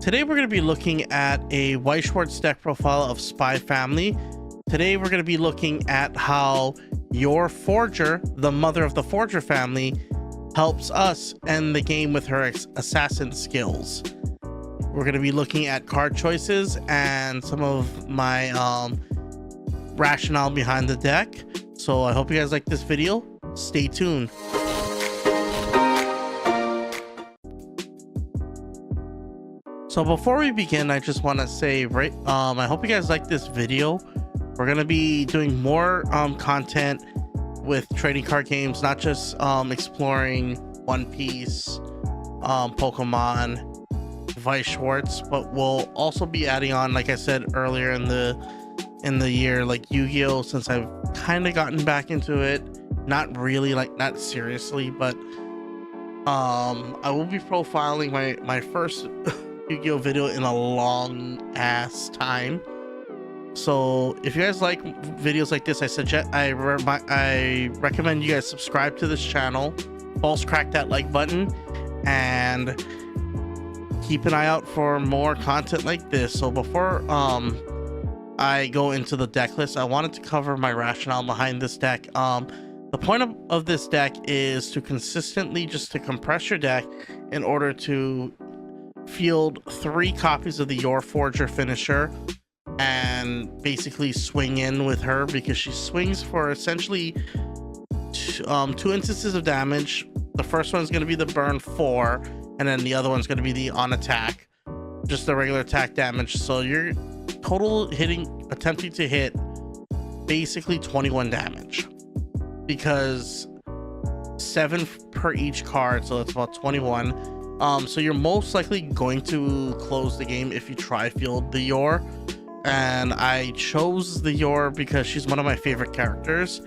Today we're going to be looking at a Weiss Schwarz deck profile of Spy Family. Today we're going to be looking at how your Forger, the mother of the Forger family, helps us end the game with her assassin skills. We're going to be looking at card choices and some of my rationale behind the deck. So I hope you guys like this video. Stay tuned. So before we begin, I just want to say, I hope you guys like this video. We're going to be doing more content with trading card games, not just exploring One Piece, Pokemon, Weiss Schwarz, but we'll also be adding on, like I said earlier in the year, like Yu-Gi-Oh, since I've kind of gotten back into it. Not really, like, not seriously, but I will be profiling my first Yu-Gi-Oh video in a long ass time. So if you guys like videos like this, I recommend you guys subscribe to this channel, also crack that like button, and keep an eye out for more content like this. So before I go into the deck list, I wanted to cover my rationale behind this deck. The point of this deck is to consistently just to compress your deck in order to field 3 copies of the Your Forger finisher and basically swing in with her, because she swings for essentially 2 instances of damage. The first one's going to be the burn 4, and then the other one's going to be the on attack, just the regular attack damage. So you're total attempting to hit basically 21 damage, because 7 per each card, so that's about 21. So you're most likely going to close the game if you try field the Yor, and I chose the Yor because she's one of my favorite characters.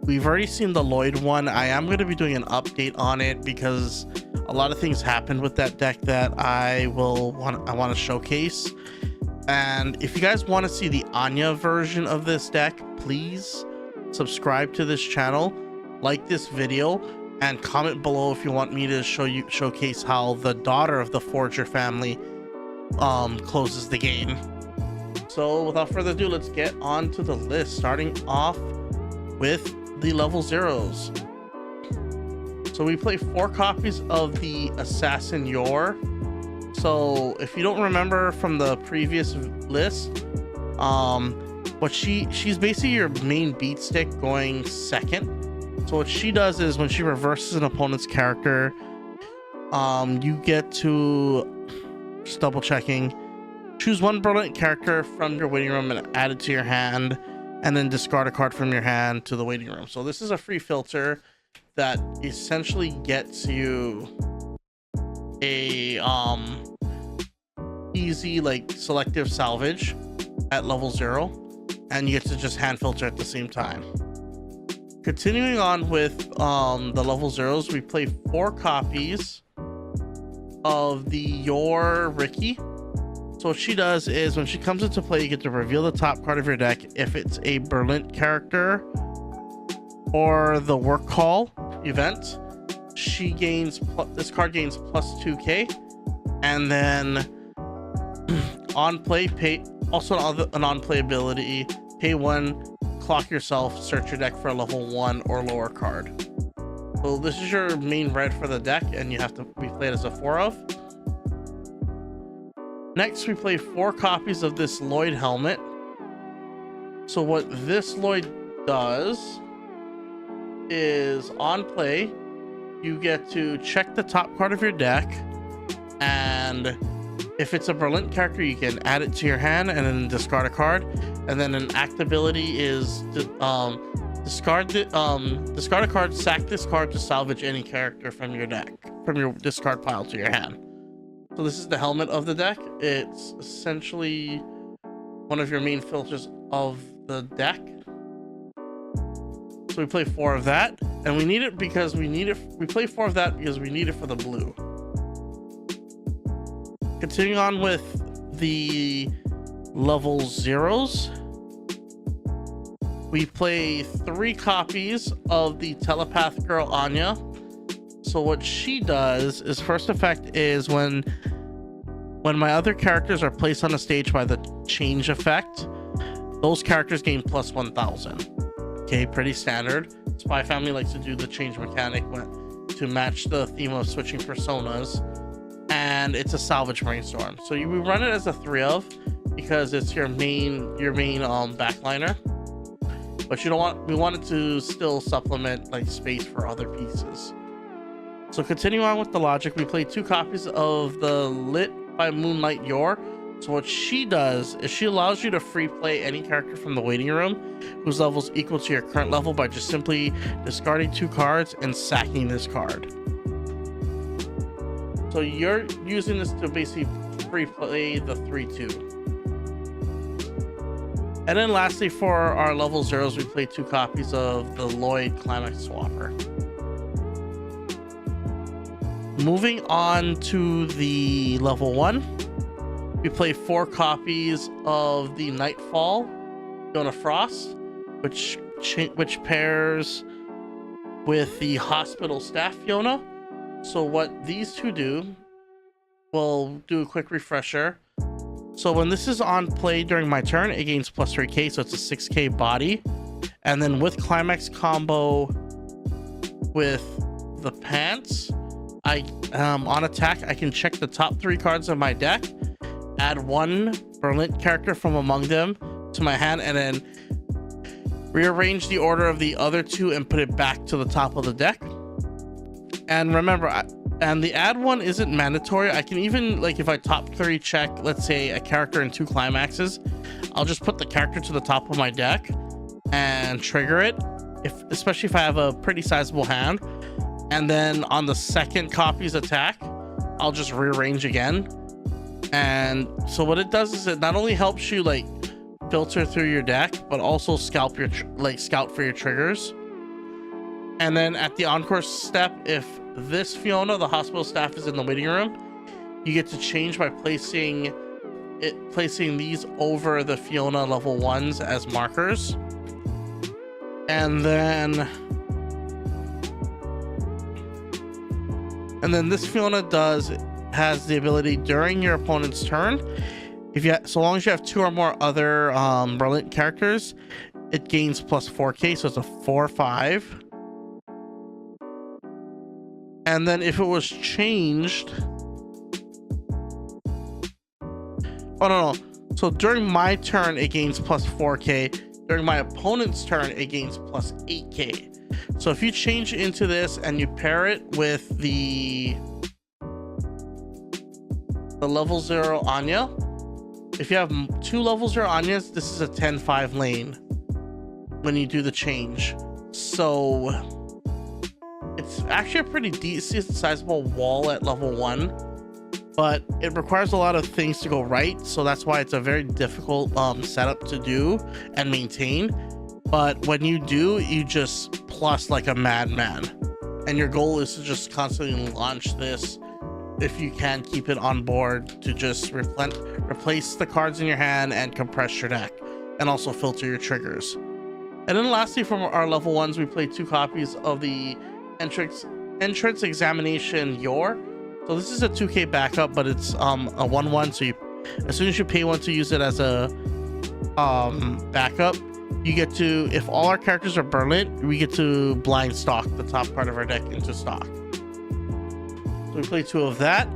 We've already seen the Lloyd one. I am going to be doing an update on it because a lot of things happened with that deck that I want to showcase. And if you guys want to see the Anya version of this deck, please subscribe to this channel, like this video, and comment below if you want me to showcase how the daughter of the Forger family closes the game. So without further ado, let's get on to the list, starting off with the level 0s. So we play 4 copies of the Assassin Yor. So if you don't remember from the previous list, she's basically your main beat stick going second. So what she does is when she reverses an opponent's character, you get to, just double checking, choose 1 brilliant character from your waiting room and add it to your hand, and then discard a card from your hand to the waiting room. So this is a free filter that essentially gets you a easy, like, selective salvage at level 0, and you get to just hand filter at the same time. Continuing on with the level 0s, we play 4 copies of the Yor Ricky. So what she does is when she comes into play, you get to reveal the top card of your deck if it's a Berlin character or the work call event. She gains, this card gains plus 2k, and then on play, also an on play ability, pay 1, clock yourself, search your deck for a level 1 or lower card. So this is your main red for the deck, and you have to be played as a 4 of. Next, we play 4 copies of this Lloyd helmet. So what this Lloyd does is, on play, you get to check the top card of your deck, and if it's a Berlin character, you can add it to your hand and then discard a card. And then an act ability is discard a card, sack this card to salvage any character from your deck, from your discard pile to your hand. So this is the helmet of the deck. It's essentially one of your main filters of the deck. So we play 4 of that, and we need it because we need it. We play 4 of that because we need it for the blue. Continuing on with the level 0s, we play 3 copies of the Telepath Girl Anya. So what she does is, first effect is when When my other characters are placed on a stage by the change effect, those characters gain plus 1000. Okay, pretty standard. Spy Family likes to do the change mechanic to match the theme of switching personas, and it's a salvage brainstorm. So you run it as a 3 of because it's your main backliner, but we wanted to still supplement like space for other pieces. So continuing on with the logic, we play 2 copies of the Lit by Moonlight Yor. So what she does is she allows you to free play any character from the waiting room whose level is equal to your current level by just simply discarding 2 cards and sacking this card. So you're using this to basically free play the 3/2. And then lastly, for our level 0s, we play 2 copies of the Lloyd Climax Swapper. Moving on to the level 1, we play 4 copies of the Nightfall, Fiona Frost, which pairs with the hospital staff Fiona. So what these 2 do, we'll do a quick refresher. So when this is on play during my turn, it gains plus 3k, so it's a 6k body. And then with climax combo with the pants, on attack, I can check the top 3 cards of my deck, add 1 Berlin character from among them to my hand, and then rearrange the order of the other 2 and put it back to the top of the deck. And remember, and the add 1 isn't mandatory. I can even, like, if I top 3 check, let's say a character and 2 climaxes, I'll just put the character to the top of my deck and trigger it, especially if I have a pretty sizable hand. And then on the second copy's attack, I'll just rearrange again. And so what it does is it not only helps you like filter through your deck, but also scout for your triggers. And then at the encore step, if this Fiona, the hospital staff, is in the waiting room, you get to change by placing these over the Fiona level 1s as markers. And then this Fiona has the ability during your opponent's turn, so long as you have 2 or more other brilliant characters, it gains plus 4k, so it's a 4/5. And then if it was changed, so during my turn it gains plus 4k, during my opponent's turn it gains plus 8k. So if you change into this and you pair it with the level 0 Anya, if you have 2 level 0 Anyas, this is a 10-5 lane when you do the change. So it's actually a pretty decent sizable wall at level 1, but it requires a lot of things to go right, so that's why it's a very difficult setup to do and maintain. But when you do, you just plus like a madman, and your goal is to just constantly launch this, if you can keep it on board, to just replace the cards in your hand and compress your deck, and also filter your triggers. And then lastly, from our level 1s, we play 2 copies of the entrance examination Yor. So this is a 2k backup, but it's a 1/1, so as soon as you pay 1 to use it as a backup, you get to, if all our characters are Berlin, we get to blind stock the top part of our deck into stock. So we play 2 of that.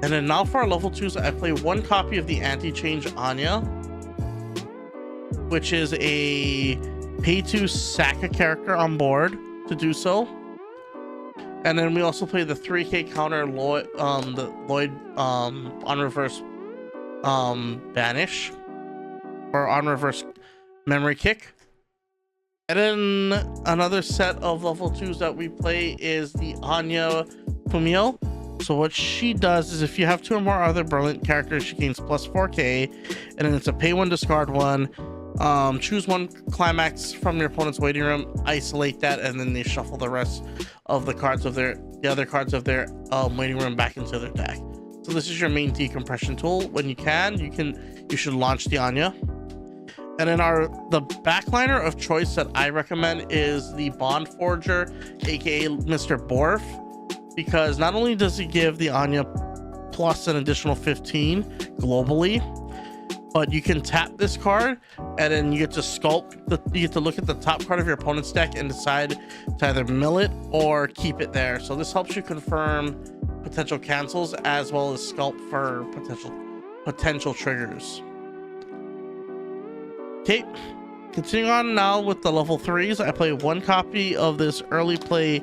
And then now for our level 2s, I play 1 copy of the anti-change Anya, which is a pay to sack a character on board to do so. And then we also play the 3k counter Lloyd on reverse banish, or on reverse memory kick. And then another set of level 2s that we play is the Anya Fumio. So what she does is if you have 2 or more other brilliant characters, she gains plus 4k, and then it's a pay 1, discard 1, choose 1 climax from your opponent's waiting room, isolate that, and then they shuffle the rest of the other cards of their waiting room back into their deck. So this is your main decompression tool. When you should launch the Anya. And then the backliner of choice that I recommend is the Bond Forger, aka Mr. Borf, because not only does he give the Anya plus an additional 15 globally. But you can tap this card and then you get to sculpt you get to look at the top card of your opponent's deck and decide to either mill it or keep it there. So this helps you confirm potential cancels as well as sculpt for potential triggers. Okay, continuing on now with the level 3s. I play 1 copy of this early play,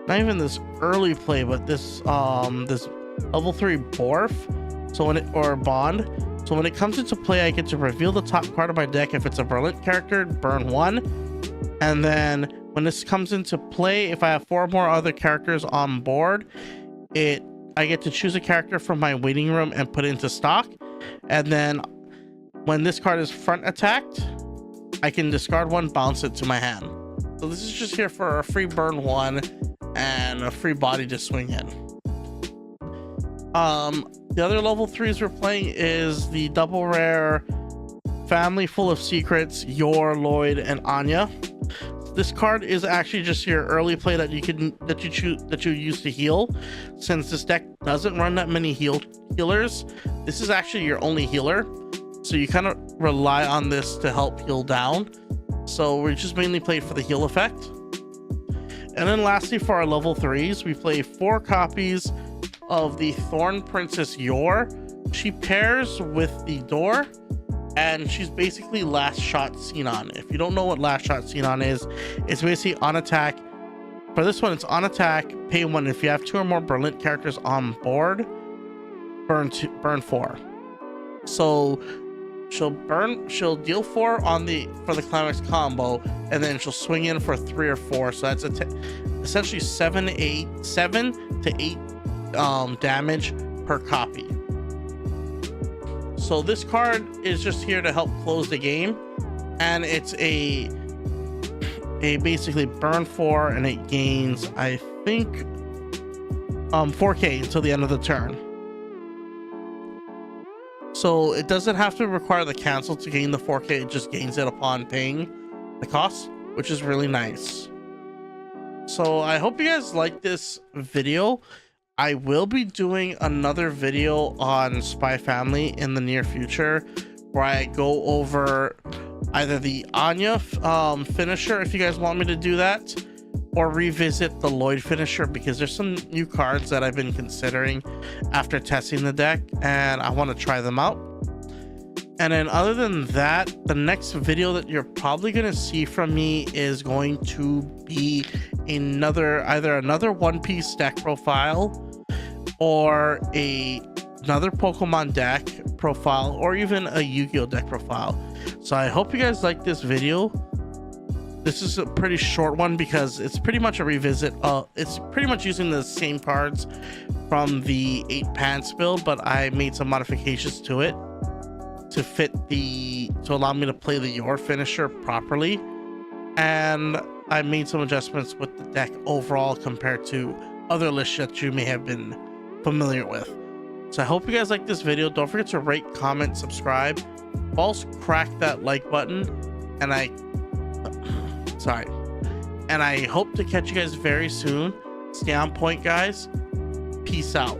not even this early play, but this this level 3 Borf. So when it, or Bond. So when it comes into play, I get to reveal the top card of my deck. If it's a Berlin character, burn 1. And then when this comes into play, if I have 4 more other characters on board, I get to choose a character from my waiting room and put it into stock. And then when this card is front attacked, I can discard 1, bounce it to my hand. So this is just here for a free burn 1 and a free body to swing in. The other level 3s we're playing is the double rare Family Full of Secrets, Yor, Lloyd, and Anya. This card is actually just your early play that you use to heal. Since this deck doesn't run that many healers, this is actually your only healer. So you kind of rely on this to help heal down. So we just mainly played for the heal effect. And then lastly, for our level 3s, we play 4 copies of the Thorn Princess Yor. She pairs with the door, and she's basically last shot Xenon. If you don't know what last shot Xenon is, it's basically on attack. For this one, it's on attack, pay 1. If you have 2 or more Berlin characters on board, burn 4. So she'll deal 4 for the climax combo, and then she'll swing in for 3 or 4. So that's essentially 7 to 8 damage per copy. So this card is just here to help close the game, and it's a basically burn 4, and it gains, I think, 4k until the end of the turn. So it doesn't have to require the cancel to gain the 4k, it just gains it upon paying the cost, which is really nice. So I hope you guys like this video. I will be doing another video on Spy Family in the near future, where I go over either the Anya finisher, if you guys want me to do that, or revisit the Lloyd finisher, because there's some new cards that I've been considering after testing the deck, and I want to try them out. And then other than that, the next video that you're probably going to see from me is going to be either another One Piece deck profile, or another Pokemon deck profile, or even a Yu-Gi-Oh deck profile. So I hope you guys like this video. This is a pretty short one because it's pretty much a revisit. It's pretty much using the same cards from the 8 pants build, but I made some modifications to it to allow me to play the Yor finisher properly, and I made some adjustments with the deck overall compared to other lists that you may have been familiar with. So I hope you guys like this video. Don't forget to rate, comment, subscribe. Also crack that like button, and I hope to catch you guys very soon. Stay on point, guys. Peace out.